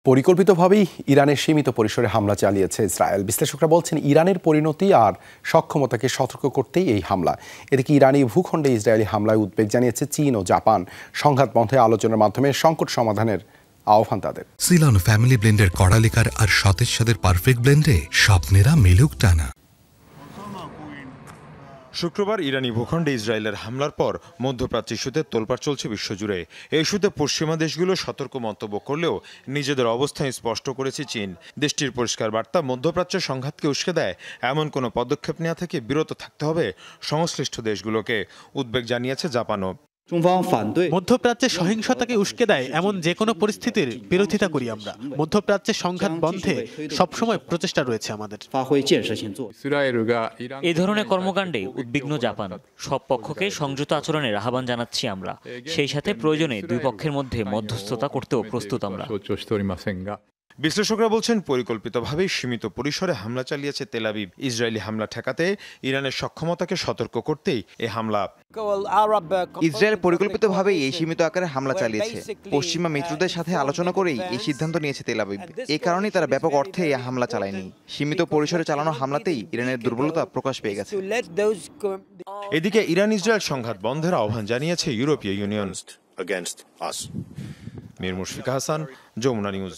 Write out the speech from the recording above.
পরিকল্পিতভাবেই ইরানের সীমিত পরিসরে হামলা চালিয়েছে ইসরায়েল। বিশ্লেষকরা বলছেন ইরানের পরিণতি আর সক্ষমতাকে সতর্ক করতেই এই হামলা। এদিকে ইরানি ভূখণ্ডে ইসরায়েলি হামলায় উদ্বেগ জানিয়েছে চীন ও জাপান। সংঘাত বন্ধে আলোচনার মাধ্যমে সংকট সমাধানের আহ্বান তাদের। সিলন ফ্যামিলি ব্লেন্ডের কড়ালিকার আর সতেজ স্বাদের পারফেক্ট ব্লেন্ডে স্বপ্নেরা মেলুক টানা। শুক্রবার ইরানি ভূখণ্ডে ইসরায়েলের হামলার পর মধ্যপ্রাচ্য ইস্যুতে তোলপাড় চলছে বিশ্বজুড়ে। এই ইস্যুতে পশ্চিমা দেশগুলো সতর্ক মন্তব্য করলেও নিজেদের অবস্থান স্পষ্ট করেছে চীন। দেশটির পরিষ্কার বার্তা, মধ্যপ্রাচ্যের সংঘাতকে উস্কে দেয় এমন কোনো পদক্ষেপ নেওয়া থেকে বিরত থাকতে হবে সংশ্লিষ্ট দেশগুলোকে। উদ্বেগ জানিয়েছে জাপানও। মধ্যপ্রাচ্যে সহিংসতাকে উস্কে দেয় এমন যে কোনো পরিস্থিতির বিরোধিতা করি আমরা। মধ্যপ্রাচ্যে সংঘাত বন্ধে সবসময় প্রচেষ্টা রয়েছে আমাদের। এই ধরনের কর্মকাণ্ডে উদ্বিগ্ন জাপান। সব পক্ষকে সংযত আচরণের আহ্বান জানাচ্ছি আমরা। সেই সাথে প্রয়োজনে দুই পক্ষের মধ্যে মধ্যস্থতা করতেও প্রস্তুত আমরা। বিশ্লেষকরা বলছেন পরিকল্পিতভাবেই সীমিত পরিসরে হামলা চালিয়েছে তেল আবিব। ইসরায়েলি হামলা ঠেকাতে ইরানের সক্ষমতাকে সতর্ক করতেই এই হামলা। ইসরায়েল পরিকল্পিতভাবেই এই সীমিত আকারে হামলা চালিয়েছে। পশ্চিমা মিত্রদের সাথে আলোচনা করেই এই সিদ্ধান্ত নিয়েছে তেল আবিব। এই কারণেই তারা ব্যাপক অর্থে এই হামলা চালায়নি। সীমিত পরিসরে চালানো হামলাতেই ইরানের দুর্বলতা প্রকাশ পেয়ে গেছে। এদিকে ইরান ইসরায়েল সংঘাত বন্ধের আহ্বান জানিয়েছে ইউরোপীয় ইউনিয়ন। মীর মুশফিক হাসান, যমুনা নিউজ।